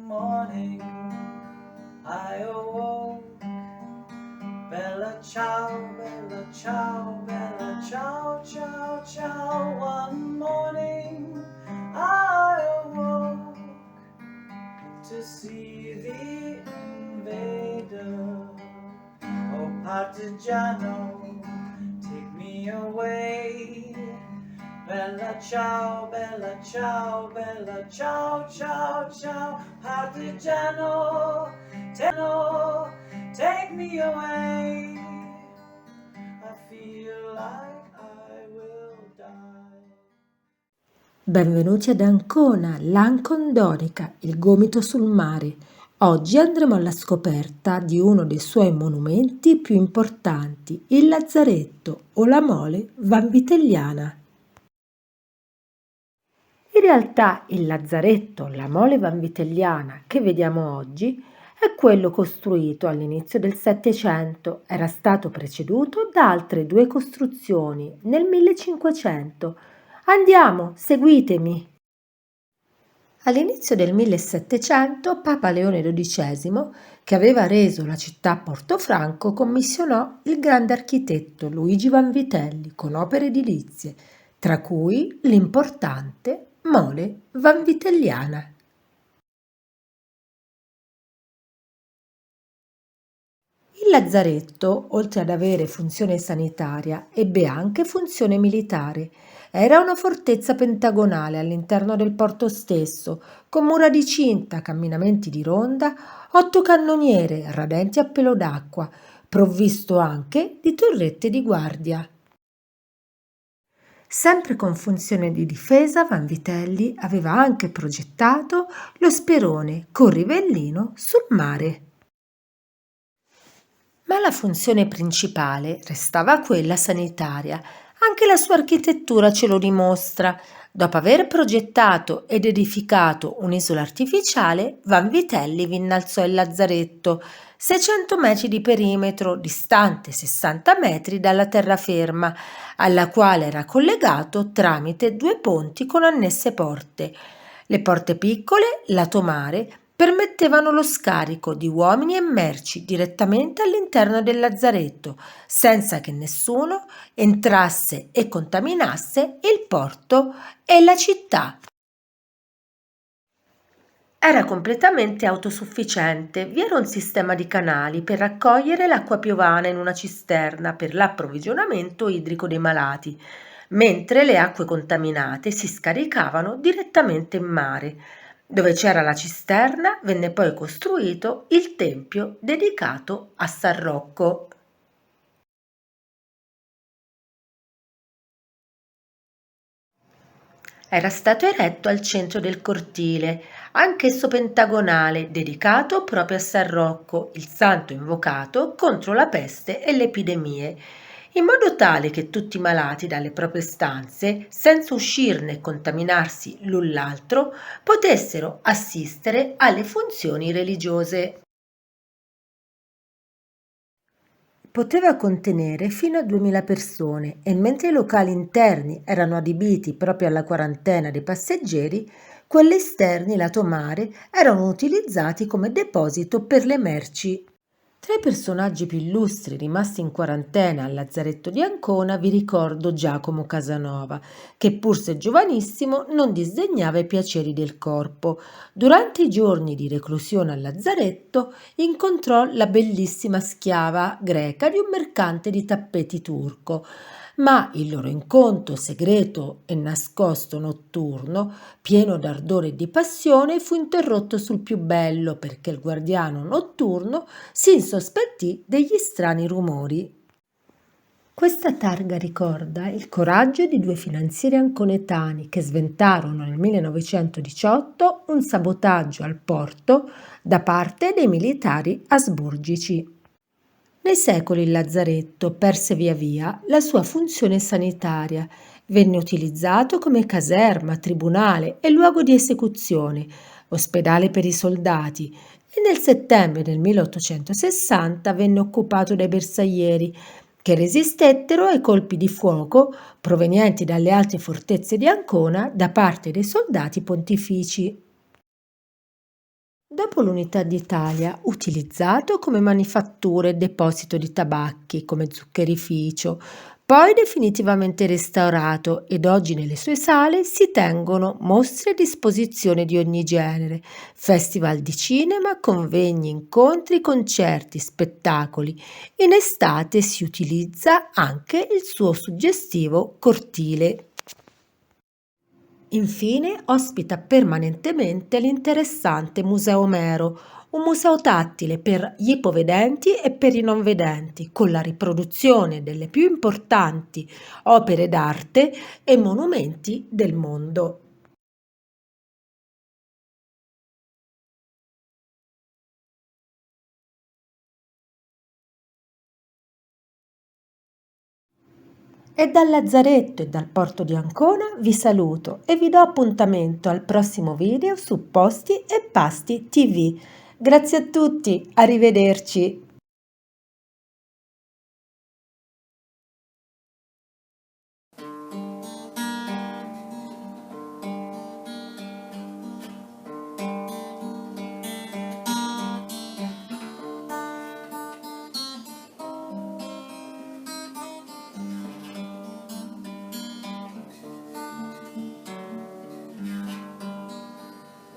morning I awoke. Bella ciao, bella ciao, bella ciao, ciao, ciao. One morning I awoke to see the invader. Oh partigiano, take me away. Bella ciao, bella ciao, bella ciao, ciao, ciao. Partigiano, take me away. I feel like I will die. Benvenuti ad Ancona, l'Ancondonica, il gomito sul mare. Oggi andremo alla scoperta di uno dei suoi monumenti più importanti, il Lazzaretto o la Mole Vanvitelliana. In realtà il Lazzaretto, la Mole Vanvitelliana che vediamo oggi, è quello costruito all'inizio del Settecento. Era stato preceduto da altre due costruzioni nel 1500. Andiamo, seguitemi! All'inizio del 1700 Papa Leone XII, che aveva reso la città Portofranco, commissionò il grande architetto Luigi Vanvitelli con opere edilizie, tra cui l'importante Mole Vanvitelliana. Il lazzaretto, oltre ad avere funzione sanitaria, ebbe anche funzione militare. Era una fortezza pentagonale all'interno del porto stesso, con mura di cinta, camminamenti di ronda, 8 cannoniere radenti a pelo d'acqua, provvisto anche di torrette di guardia. Sempre con funzione di difesa, Vanvitelli aveva anche progettato lo sperone con rivellino sul mare. Ma la funzione principale restava quella sanitaria. Anche la sua architettura ce lo dimostra. Dopo aver progettato ed edificato un'isola artificiale, Vanvitelli vi innalzò il lazzaretto, 600 metri di perimetro, distante 60 metri dalla terraferma, alla quale era collegato tramite 2 ponti con annesse porte. Le porte piccole, lato mare, permettevano lo scarico di uomini e merci direttamente all'interno del lazzaretto, senza che nessuno entrasse e contaminasse il porto e la città. Era completamente autosufficiente, vi era un sistema di canali per raccogliere l'acqua piovana in una cisterna per l'approvvigionamento idrico dei malati, mentre le acque contaminate si scaricavano direttamente in mare. Dove c'era la cisterna venne poi costruito il tempio dedicato a San Rocco. Era stato eretto al centro del cortile, anch'esso pentagonale, dedicato proprio a San Rocco, il santo invocato contro la peste e le epidemie, in modo tale che tutti i malati dalle proprie stanze, senza uscirne e contaminarsi l'un l'altro, potessero assistere alle funzioni religiose. Poteva contenere fino a 2000 persone e mentre i locali interni erano adibiti proprio alla quarantena dei passeggeri, quelli esterni lato mare erano utilizzati come deposito per le merci. Tra i personaggi più illustri rimasti in quarantena al Lazzaretto di Ancona vi ricordo Giacomo Casanova, che pur se giovanissimo non disdegnava i piaceri del corpo. Durante i giorni di reclusione al Lazzaretto incontrò la bellissima schiava greca di un mercante di tappeti turco, ma il loro incontro segreto e nascosto notturno, pieno d'ardore e di passione, fu interrotto sul più bello perché il guardiano notturno si insospettì degli strani rumori. Questa targa ricorda il coraggio di 2 finanzieri anconetani che sventarono nel 1918 un sabotaggio al porto da parte dei militari asburgici. Nei secoli il lazzaretto perse via via la sua funzione sanitaria, venne utilizzato come caserma, tribunale e luogo di esecuzione, ospedale per i soldati e nel settembre del 1860 venne occupato dai bersaglieri che resistettero ai colpi di fuoco provenienti dalle altre fortezze di Ancona da parte dei soldati pontifici. dopo l'Unità d'Italia, utilizzato come manifattura e deposito di tabacchi come zuccherificio, poi definitivamente restaurato ed oggi nelle sue sale si tengono mostre ed esposizioni di ogni genere, festival di cinema, convegni, incontri, concerti, spettacoli. In estate si utilizza anche il suo suggestivo cortile. Infine ospita permanentemente l'interessante Museo Omero, un museo tattile per gli ipovedenti e per i non vedenti, con la riproduzione delle più importanti opere d'arte e monumenti del mondo. E dal Lazzaretto e dal porto di Ancona vi saluto e vi do appuntamento al prossimo video su Posti e Pasti TV. Grazie a tutti, arrivederci!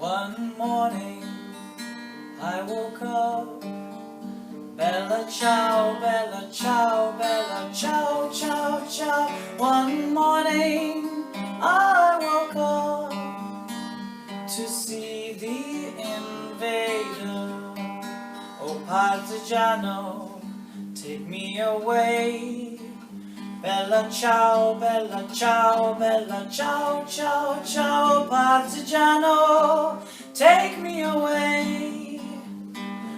One morning I woke up, bella ciao, bella ciao, bella ciao, ciao, ciao. One morning I woke up to see the invader. Oh partigiano, take me away. Bella ciao, bella ciao, bella ciao, ciao, ciao. Partigiano, take me away.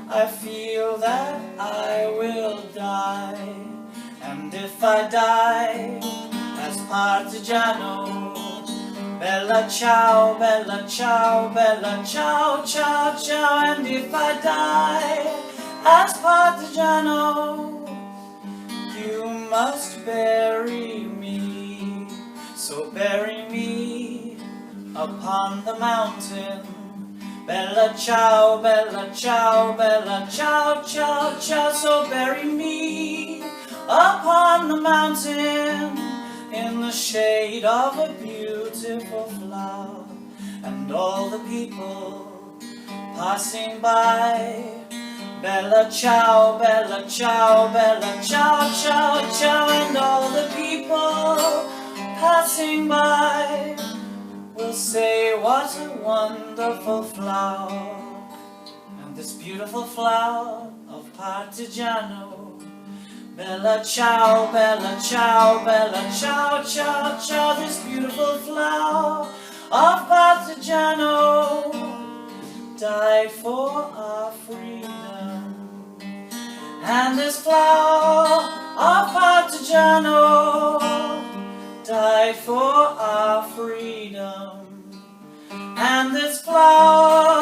I feel that I will die, and if I die as partigiano, bella ciao, bella ciao, bella ciao, ciao, ciao. And if I die as partigiano, you must bury me, so bury me upon the mountain. Bella ciao, bella ciao, bella ciao, ciao, ciao. So bury me upon the mountain in the shade of a beautiful flower, and all the people passing by. Bella ciao, bella ciao, bella ciao, ciao, ciao. And all the people passing by will say, what a wonderful flower. And this beautiful flower of partigiano. Bella ciao, bella ciao, bella ciao, ciao, ciao. This beautiful flower of partigiano died for our freedom. And this flower of partigiano died for our freedom. And this flower